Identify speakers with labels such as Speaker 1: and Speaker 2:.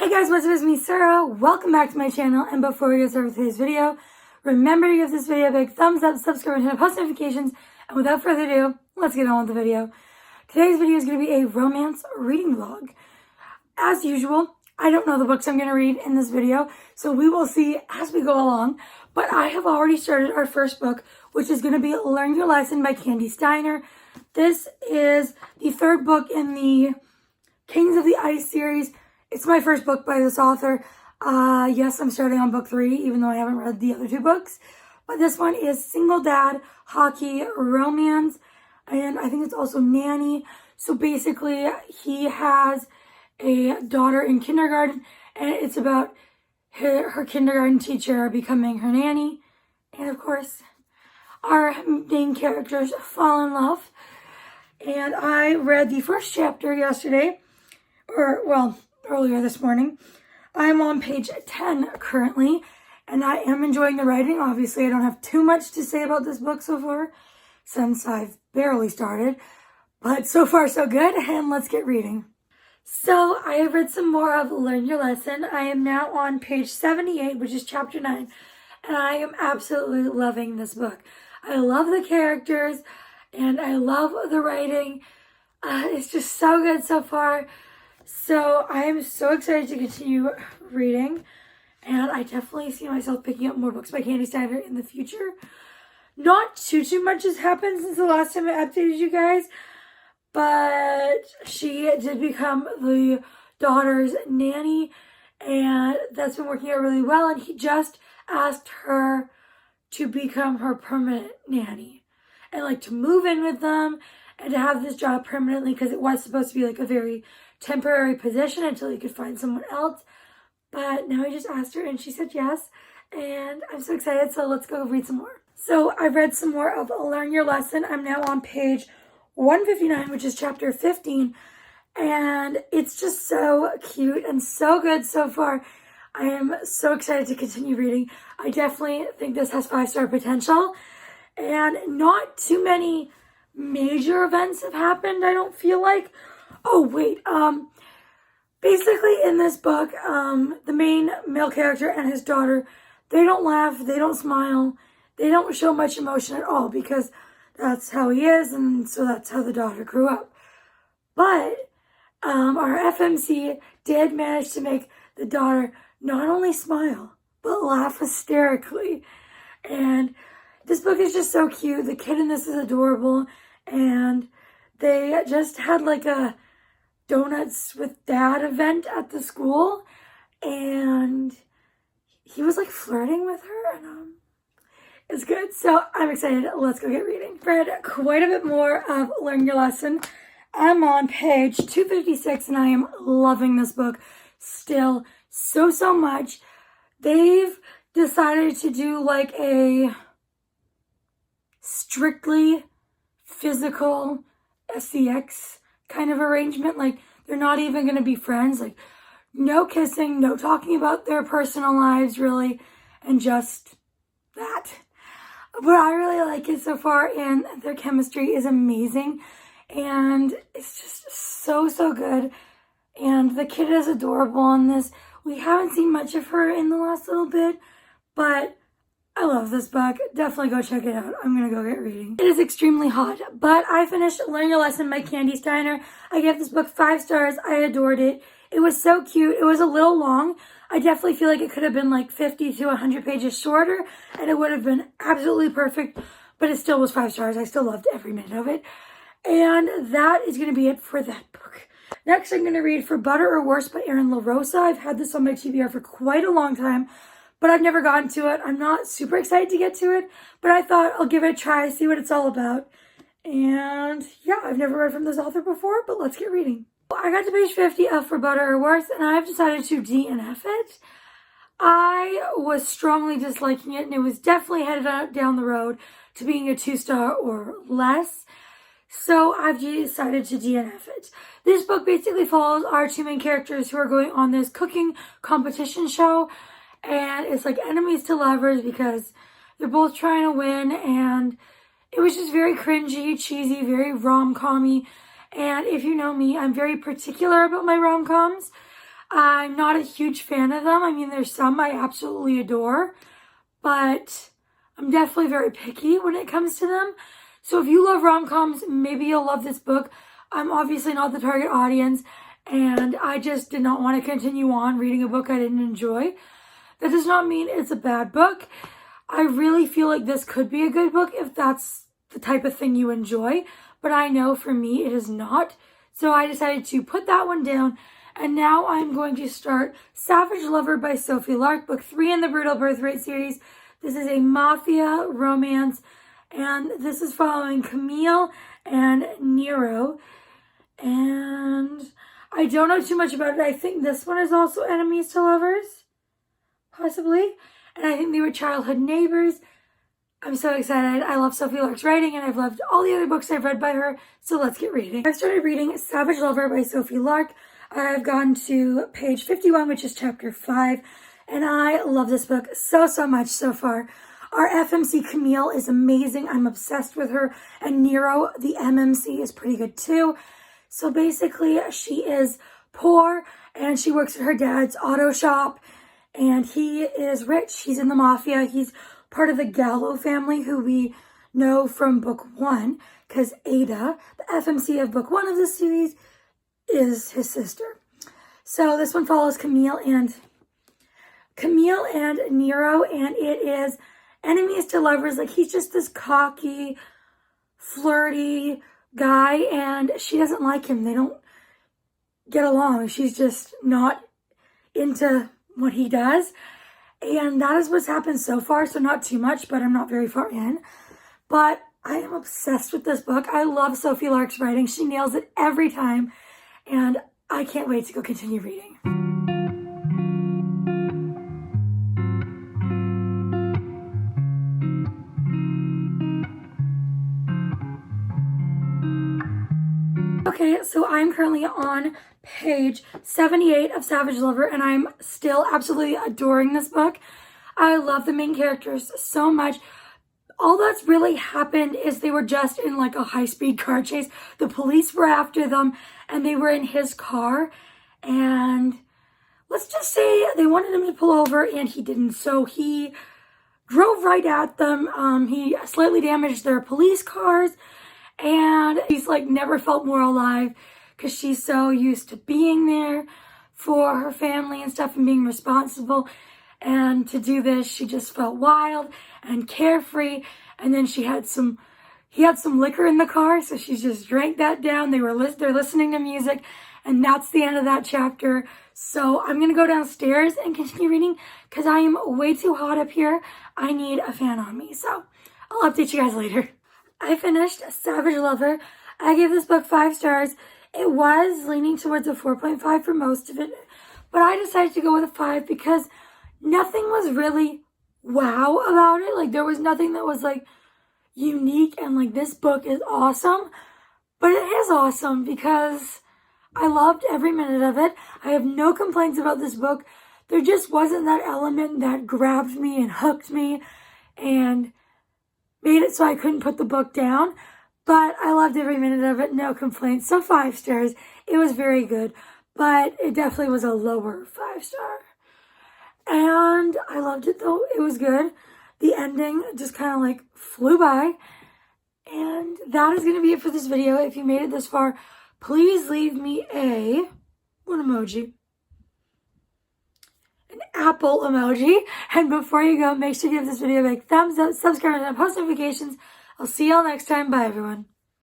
Speaker 1: Hey guys, what's up? It's me, Sarah. Welcome back to my channel. And before we get started with today's video, remember to give this video a big thumbs up, subscribe, and turn on post notifications. And without further ado, let's get on with the video. Today's video is going to be a romance reading vlog. As usual, I don't know the books I'm going to read in this video, so we will see as we go along. But I have already started our first book, which is going to be Learn Your Lesson by Candy Steiner. This is the third book in the Kings of the Ice series. It's my first book by this author. Yes, I'm starting on book 3, even though I haven't read the other 2 books. But this one is Single Dad, Hockey, Romance, and I think it's also Nanny. So basically, he has a daughter in kindergarten, and it's about her kindergarten teacher becoming her nanny. And of course, our main characters fall in love. And I read the first chapter yesterday, earlier this morning. I'm on page 10 currently, and I am enjoying the writing. Obviously, I don't have too much to say about this book so far, since I've barely started, but so far so good, and let's get reading. So, I have read some more of Learn Your Lesson. I am now on page 78, which is chapter 9, and I am absolutely loving this book. I love the characters, and I love the writing. It's just so good so far. So I am so excited to continue reading, and I definitely see myself picking up more books by Candy Steiner in the future. Not too much has happened since the last time I updated you guys, but she did become the daughter's nanny, and that's been working out really well, and he just asked her to become her permanent nanny and like to move in with them and to have this job permanently, because it was supposed to be like a very temporary position until he could find someone else. But now I just asked her and she said yes, and I'm so excited. So let's go read some more. So I've read some more of Learn Your Lesson. I'm now on page 159, which is chapter 15, and it's just so cute and so good so far. I am so excited to continue reading. I definitely think this has 5-star potential, and not too many major events have happened, I don't feel like. Oh, wait, basically in this book, the main male character and his daughter, they don't laugh, they don't smile, they don't show much emotion at all, because that's how he is, and so that's how the daughter grew up. But, our FMC did manage to make the daughter not only smile, but laugh hysterically. And this book is just so cute. The kid in this is adorable, and they just had like a donuts with dad event at the school, and he was like flirting with her, and it's good. So I'm excited. Let's go get reading. Read quite a bit more of Learn Your Lesson. I'm on page 256, and I am loving this book still so much. They've decided to do like a strictly physical sex kind of arrangement. Like, they're not even going to be friends. Like, no kissing, no talking about their personal lives really, and just that. But I really like it so far, and their chemistry is amazing, and it's just so good. And the kid is adorable in this. We haven't seen much of her in the last little bit, but I love this book. Definitely go check it out. I'm going to go get reading. It is extremely hot, but I finished Learn Your Lesson by Candy Steiner. I gave this book 5 stars. I adored it. It was so cute. It was a little long. I definitely feel like it could have been like 50 to 100 pages shorter, and it would have been absolutely perfect, but it still was 5 stars. I still loved every minute of it. And that is going to be it for that book. Next, I'm going to read For Better or Worse by Erin LaRosa. I've had this on my TBR for quite a long time, but I've never gotten to it. I'm not super excited to get to it, but I thought I'll give it a try, see what it's all about. And yeah, I've never read from this author before, but let's get reading. I got to page 50 of For Better or Worse, and I've decided to DNF it. I was strongly disliking it, and it was definitely headed down the road to being a 2-star or less. So I've decided to DNF it. This book basically follows our 2 main characters who are going on this cooking competition show. And it's like enemies to lovers because they're both trying to win. And it was just very cringy, cheesy, very rom-com-y. And if you know me, I'm very particular about my rom-coms. I'm not a huge fan of them. I mean, there's some I absolutely adore, but I'm definitely very picky when it comes to them. So if you love rom-coms, maybe you'll love this book. I'm obviously not the target audience, and I just did not want to continue on reading a book I didn't enjoy. That does not mean it's a bad book. I really feel like this could be a good book if that's the type of thing you enjoy, but I know for me it is not. So I decided to put that one down, and now I'm going to start Savage Lover by Sophie Lark, book 3 in the Brutal Birthright series. This is a mafia romance, and this is following Camille and Nero. And I don't know too much about it. I think this one is also enemies to lovers, possibly. And I think they were childhood neighbors. I'm so excited. I love Sophie Lark's writing, and I've loved all the other books I've read by her. So let's get reading. I started reading Savage Lover by Sophie Lark. I've gone to page 51, which is chapter 5. And I love this book so much so far. Our FMC Camille is amazing. I'm obsessed with her. And Nero, the MMC, is pretty good too. So basically, she is poor and she works at her dad's auto shop. And he is rich. He's in the mafia. He's part of the Gallo family, who we know from book 1. Because Ada, the FMC of book 1 of this series, is his sister. So this one follows Camille and Nero, and it is enemies to lovers. Like, he's just this cocky, flirty guy, and she doesn't like him. They don't get along. She's just not into what he does, and that is what's happened so far. So not too much, but I'm not very far in. But I am obsessed with this book. I love Sophie Lark's writing. She nails it every time, and I can't wait to go continue reading. Okay, so I'm currently on page 78 of Savage Lover, and I'm still absolutely adoring this book. I love the main characters so much. All that's really happened is they were just in like a high-speed car chase. The police were after them, and they were in his car, and let's just say they wanted him to pull over, and he didn't. So he drove right at them. He slightly damaged their police cars, and he's like never felt more alive because she's so used to being there for her family and stuff and being responsible. And to do this, she just felt wild and carefree. And then he had some liquor in the car, so she just drank that down. They're listening to music, and that's the end of that chapter. So I'm gonna go downstairs and continue reading because I am way too hot up here. I need a fan on me. So I'll update you guys later. I finished Savage Lover. I gave this book 5 stars. It was leaning towards a 4.5 for most of it, but I decided to go with a 5 because nothing was really wow about it. Like, there was nothing that was like unique and like this book is awesome, but it is awesome because I loved every minute of it. I have no complaints about this book. There just wasn't that element that grabbed me and hooked me and made it so I couldn't put the book down, but I loved every minute of it. No complaints. So 5 stars. It was very good, but it definitely was a lower 5-star. And I loved it though. It was good. The ending just kind of like flew by. And that is going to be it for this video. If you made it this far, please leave me what emoji? An apple emoji. And before you go, make sure you give this video a big thumbs up, subscribe, and post notifications. I'll see y'all next time. Bye, everyone.